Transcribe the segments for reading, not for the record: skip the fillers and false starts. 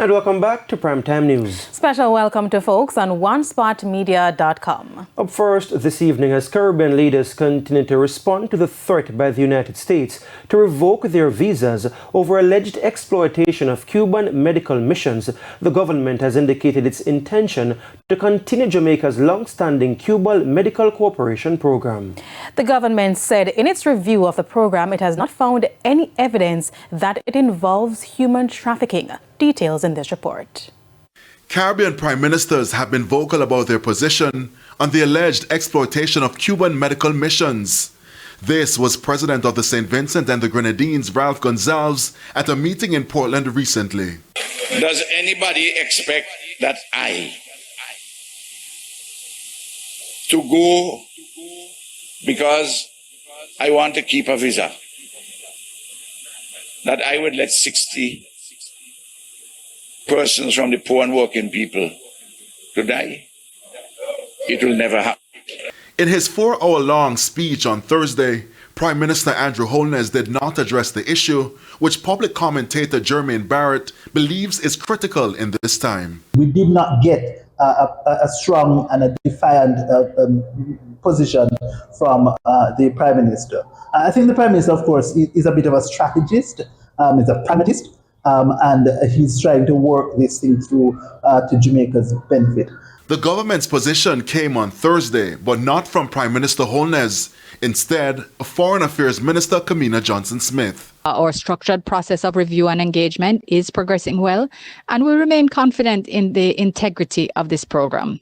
And welcome back to Primetime News. Special welcome to folks on OneSpotMedia.com. Up first this evening, as Caribbean leaders continue to respond to the threat by the United States to revoke their visas over alleged exploitation of Cuban medical missions, the government has indicated its intention to continue Jamaica's long-standing Cuba Medical Cooperation Program. The government said in its review of the program, it has not found any evidence that it involves human trafficking. Details in this report. Caribbean prime ministers have been vocal about their position on the alleged exploitation of Cuban medical missions. This was President of the St. Vincent and the Grenadines, Ralph Gonsalves, at a meeting in Portland recently. Does anybody expect that to go because I want to keep a visa, that I would let 60 persons from the poor and working people to die? It will never happen. In his 4-hour-long speech on Thursday, Prime Minister Andrew Holness did not address the issue, which public commentator Jermaine Barrett believes is critical in this time. We did not get a strong and a defiant position from the Prime Minister. I think the Prime Minister, of course, is a bit of a strategist, is a pragmatist, and he's trying to work this thing through to Jamaica's benefit. The government's position came on Thursday, but not from Prime Minister Holness. Instead, Foreign Affairs Minister Kamina Johnson-Smith. Our structured process of review and engagement is progressing well, and we remain confident in the integrity of this program.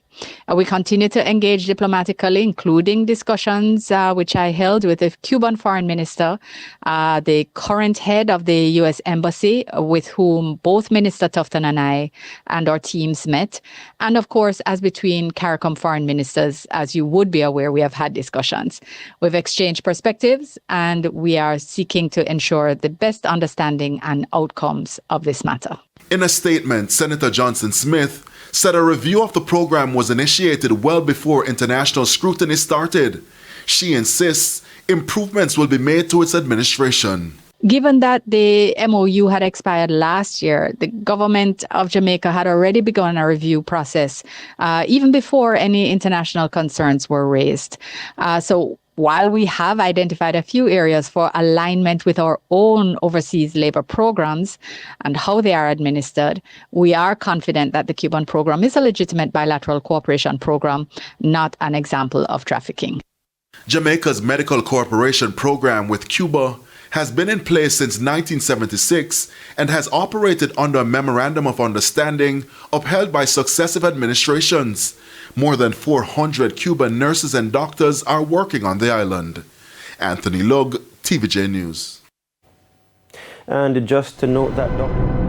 We continue to engage diplomatically, including discussions which I held with the Cuban foreign minister, the current head of the U.S. Embassy, with whom both Minister Tufton and I and our teams met. And of course, as between CARICOM foreign ministers, as you would be aware, we have had discussions. We've exchanged perspectives, and we are seeking to ensure the best understanding and outcomes of this matter. In a statement, Senator Johnson-Smith said a review of the program was initiated well before international scrutiny started. She insists improvements will be made to its administration. Given that the MOU had expired last year, the government of Jamaica had already begun a review process even before any international concerns were raised. So while we have identified a few areas for alignment with our own overseas labor programs and how they are administered, we are confident that the Cuban program is a legitimate bilateral cooperation program, not an example of trafficking. Jamaica's medical cooperation program with Cuba has been in place since 1976 and has operated under a memorandum of understanding upheld by successive administrations. More than 400 Cuban nurses and doctors are working on the island. Anthony Lugg, TVJ News. And just to note that Dr.